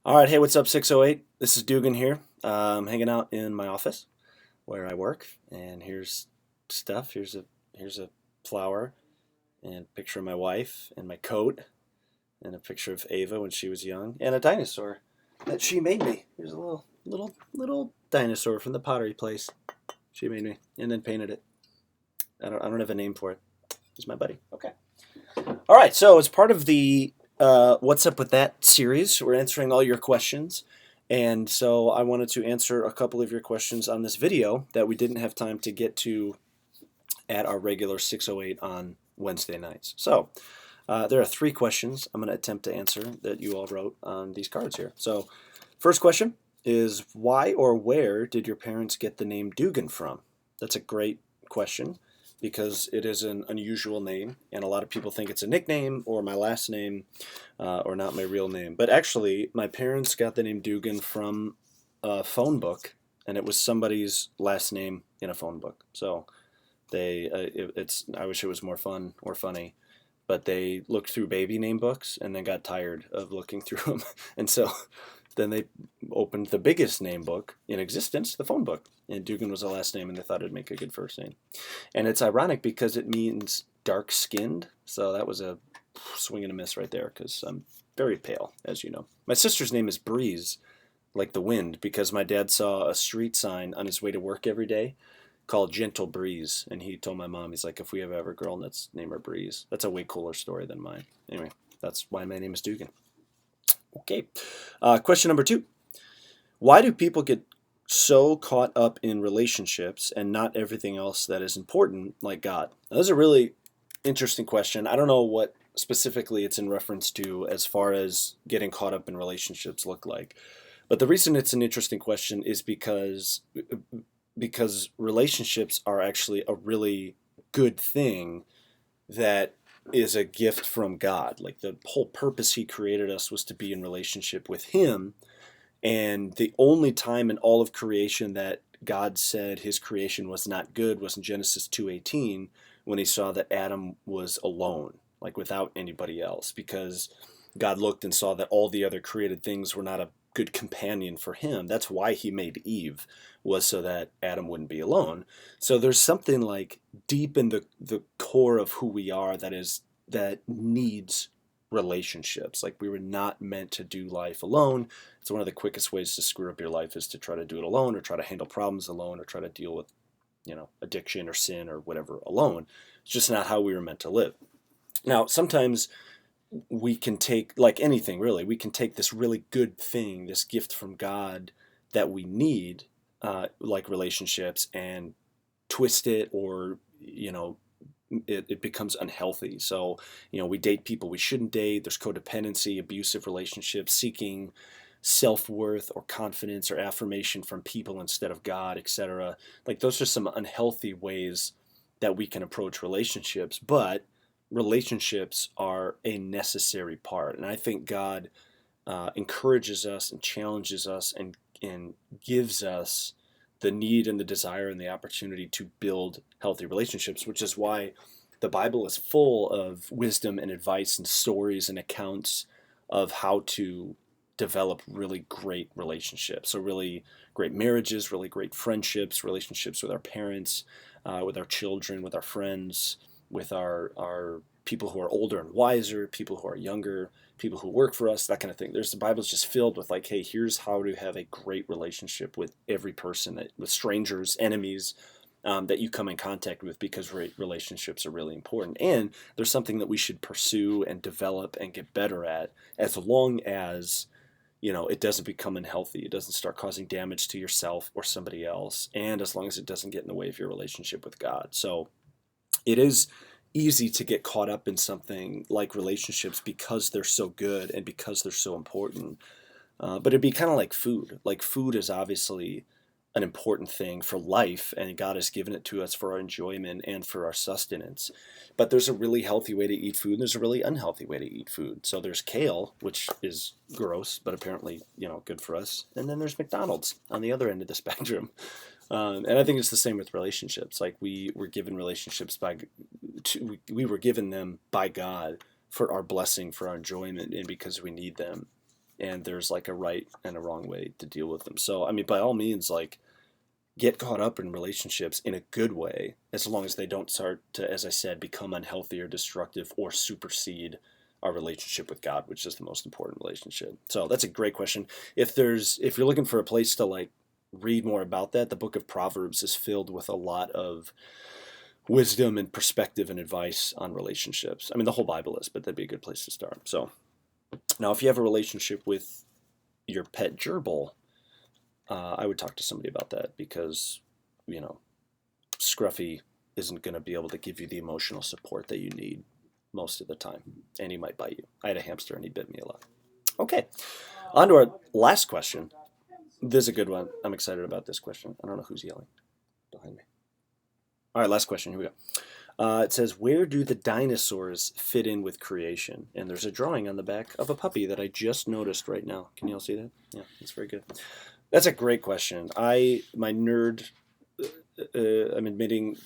All right, hey, what's up, 608? This is Dugan here. Hanging out in my office where I work, and here's stuff. Here's a flower, and a picture of my wife, and my coat, and a picture of Ava when she was young, and a dinosaur that she made me. Here's a little dinosaur from the pottery place. She made me, and then painted it. I don't have a name for it. He's my buddy. Okay. All right, so as part of the What's Up with That series, we're answering all your questions. And so I wanted to answer a couple of your questions on this video that we didn't have time to get to at our regular 608 on Wednesday nights. So there are three questions I'm going to attempt to answer that you all wrote on these cards here. So first question is, why or where did your parents get the name Dugan from? That's a great question because it is an unusual name, and a lot of people think it's a nickname or my last name or not my real name. But actually, my parents got the name Dugan from a phone book, and it was somebody's last name in a phone book. So it's I wish it was more fun or funny, but they looked through baby name books and then got tired of looking through them, and so then they opened the biggest name book in existence, the phone book, and Dugan was the last name, and they thought it'd make a good first name. And it's ironic because it means dark skinned, so that was a swing and a miss right there because I'm very pale, as you know. My sister's name is Breeze, like the wind, because my dad saw a street sign on his way to work every day called Gentle Breeze, and he told my mom, he's like, if we ever have a girl, let's name her Breeze. That's a way cooler story than mine. Anyway, that's why my name is Dugan. Okay, question number two. Why do people get so caught up in relationships and not everything else that is important, like God? Now, that's a really interesting question. I don't know what specifically it's in reference to as far as getting caught up in relationships look like. But the reason it's an interesting question is because relationships are actually a really good thing that is a gift from God. Like the whole purpose he created us was to be in relationship with him, and the only time in all of creation that God said his creation was not good was in Genesis 2:18 when he saw that Adam was alone, like without anybody else, because God looked and saw that all the other created things were not a good companion for him. That's why he made Eve, was so that Adam wouldn't be alone. So there's something like deep in the core of who we are that needs relationships. Like we were not meant to do life alone. It's one of the quickest ways to screw up your life is to try to do it alone, or try to handle problems alone, or try to deal with, addiction or sin or whatever alone. It's just not how we were meant to live. Now, sometimes we can take, like anything really, we can take this really good thing, this gift from God that we need, like relationships, and twist it, or it becomes unhealthy. So, we date people we shouldn't date. There's codependency, abusive relationships, seeking self-worth or confidence or affirmation from people instead of God, etc. Like those are some unhealthy ways that we can approach relationships, but relationships are a necessary part. And I think God encourages us and challenges us and gives us the need and the desire and the opportunity to build healthy relationships, which is why the Bible is full of wisdom and advice and stories and accounts of how to develop really great relationships. So really great marriages, really great friendships, relationships with our parents, with our children, with our friends, with our people who are older and wiser, people who are younger, people who work for us, that kind of thing. The Bible's just filled with like, hey, here's how to have a great relationship with every person, with strangers, enemies, that you come in contact with, because relationships are really important. And there's something that we should pursue and develop and get better at, as long as it doesn't become unhealthy, it doesn't start causing damage to yourself or somebody else, and as long as it doesn't get in the way of your relationship with God. So it is easy to get caught up in something like relationships because they're so good and because they're so important. But it'd be kind of like food. Like food is obviously an important thing for life, and God has given it to us for our enjoyment and for our sustenance. But there's a really healthy way to eat food, and there's a really unhealthy way to eat food. So there's kale, which is gross, but apparently, good for us. And then there's McDonald's on the other end of the spectrum. And I think it's the same with relationships. Like we were given relationships we were given them by God for our blessing, for our enjoyment, and because we need them. and there's like a right and a wrong way to deal with them. So, I mean, by all means, like, get caught up in relationships in a good way, as long as they don't start to, as I said, become unhealthy or destructive or supersede our relationship with God, which is the most important relationship. So that's a great question. If you're looking for a place to like read more about that, the book of Proverbs is filled with a lot of wisdom and perspective and advice on relationships. I mean, the whole Bible is, but that'd be a good place to start. So now, if you have a relationship with your pet gerbil, I would talk to somebody about that, because, Scruffy isn't going to be able to give you the emotional support that you need most of the time, and he might bite you. I had a hamster and he bit me a lot. Okay, on to our last question. This is a good one. I'm excited about this question. I don't know who's yelling behind me. All right, last question. Here we go. It says, where do the dinosaurs fit in with creation? And there's a drawing on the back of a puppy that I just noticed right now. Can you all see that? Yeah, that's very good. That's a great question. I'm admitting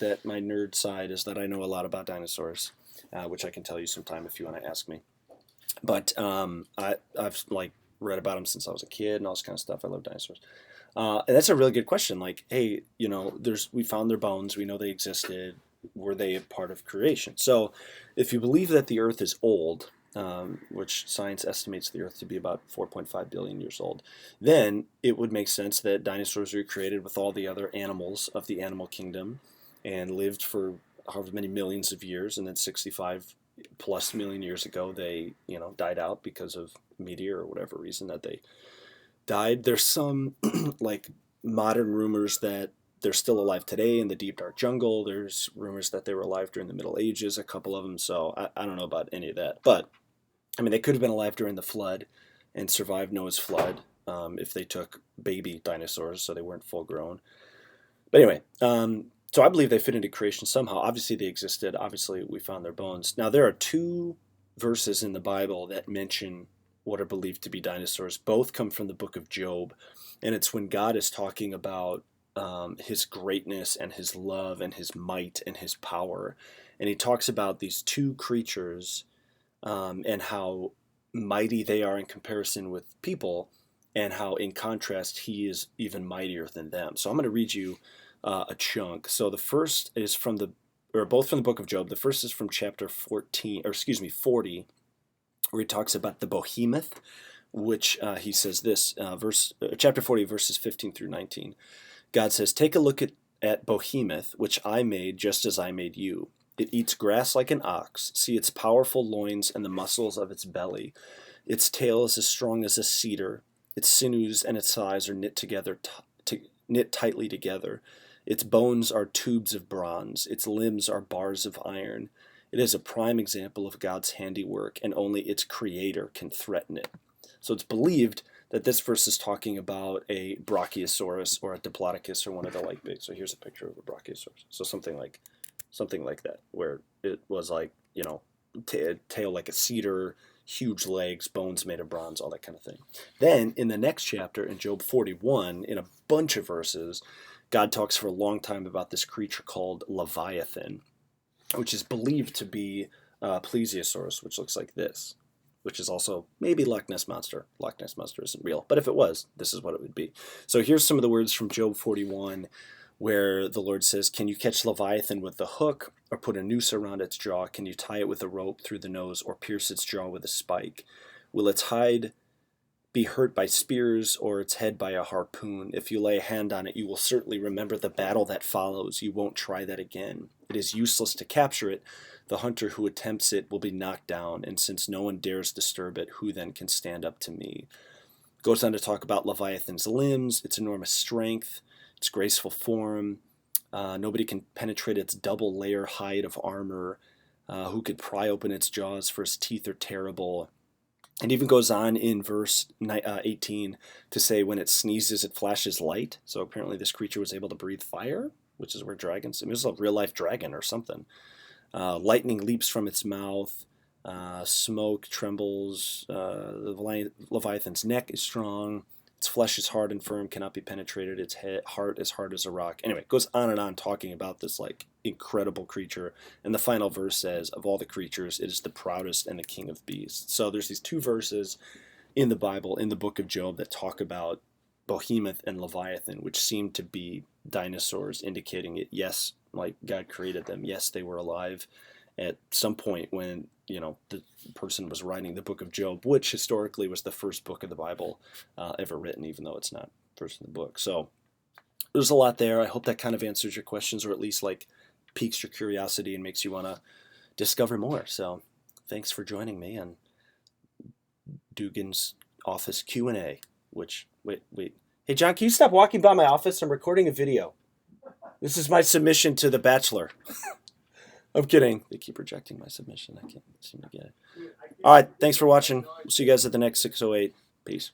that my nerd side is that I know a lot about dinosaurs, which I can tell you sometime if you want to ask me. But I've like read about them since I was a kid and all this kind of stuff. I love dinosaurs. And that's a really good question. Like, hey, we found their bones. We know they existed. Were they a part of creation? So if you believe that the Earth is old, which science estimates the Earth to be about 4.5 billion years old, then it would make sense that dinosaurs were created with all the other animals of the animal kingdom and lived for however many millions of years, and then 65 plus million years ago they died out because of meteor or whatever reason that they died. There's some like modern rumors that they're still alive today in the deep dark jungle. There's rumors that they were alive during the Middle Ages, a couple of them. So I don't know about any of that, but I mean, they could have been alive during the flood and survived Noah's flood, if they took baby dinosaurs, so they weren't full grown. But anyway, so I believe they fit into creation somehow. Obviously they existed. Obviously we found their bones. Now there are two verses in the Bible that mention what are believed to be dinosaurs. Both come from the book of Job, and it's when God is talking about his greatness and his love and his might and his power. And he talks about these two creatures, and how mighty they are in comparison with people, and how in contrast he is even mightier than them. So I'm going to read you a chunk. So the first is both from the book of Job. The first is from chapter 40, where he talks about the behemoth, which he says this, chapter 40, verses 15 through 19. God says, "Take a look at behemoth, which I made just as I made you. It eats grass like an ox. See its powerful loins and the muscles of its belly. Its tail is as strong as a cedar. Its sinews and its thighs are knit tightly together. Its bones are tubes of bronze. Its limbs are bars of iron. It is a prime example of God's handiwork, and only its creator can threaten it." So it's believed that this verse is talking about a Brachiosaurus or a Diplodocus or one of the like big. So here's a picture of a Brachiosaurus. So something like that, where it was like, tail like a cedar, huge legs, bones made of bronze, all that kind of thing. Then in the next chapter, in Job 41, in a bunch of verses, God talks for a long time about this creature called Leviathan, which is believed to be Plesiosaurus, which looks like this, which is also maybe Loch Ness Monster. Loch Ness Monster isn't real, but if it was, this is what it would be. So here's some of the words from Job 41, where the Lord says, "Can you catch Leviathan with the hook, or put a noose around its jaw? Can you tie it with a rope through the nose, or pierce its jaw with a spike? Will its hide be hurt by spears, or its head by a harpoon? If you lay a hand on it, you will certainly remember the battle that follows. You won't try that again. It is useless to capture it. The hunter who attempts it will be knocked down, and since no one dares disturb it, who then can stand up to me?" Goes on to talk about Leviathan's limbs, its enormous strength, its graceful form. Nobody can penetrate its double layer hide of armor. Who could pry open its jaws, for its teeth are terrible. And even goes on in verse 18 to say when it sneezes, it flashes light. So apparently this creature was able to breathe fire, which is where dragons, it was a real-life dragon or something. Lightning leaps from its mouth. Smoke trembles. The Leviathan's neck is strong. Its flesh is hard and firm, cannot be penetrated. Its heart is hard as a rock. Anyway, it goes on and on talking about this like incredible creature. And the final verse says, "Of all the creatures, it is the proudest and the king of beasts." So there's these two verses in the Bible, in the book of Job, that talk about Behemoth and Leviathan, which seem to be dinosaurs, indicating it. Yes, like God created them. Yes, they were alive at some point when, the person was writing the book of Job, which historically was the first book of the Bible ever written, even though it's not first in the book. So there's a lot there. I hope that kind of answers your questions, or at least like piques your curiosity and makes you want to discover more. So thanks for joining me on Dugan's office Q&A, which, wait. Hey, John, can you stop walking by my office? I'm recording a video. This is my submission to The Bachelor. I'm kidding. They keep rejecting my submission. I can't seem to get it. All right. Thanks for watching. We'll see you guys at the next 608. Peace.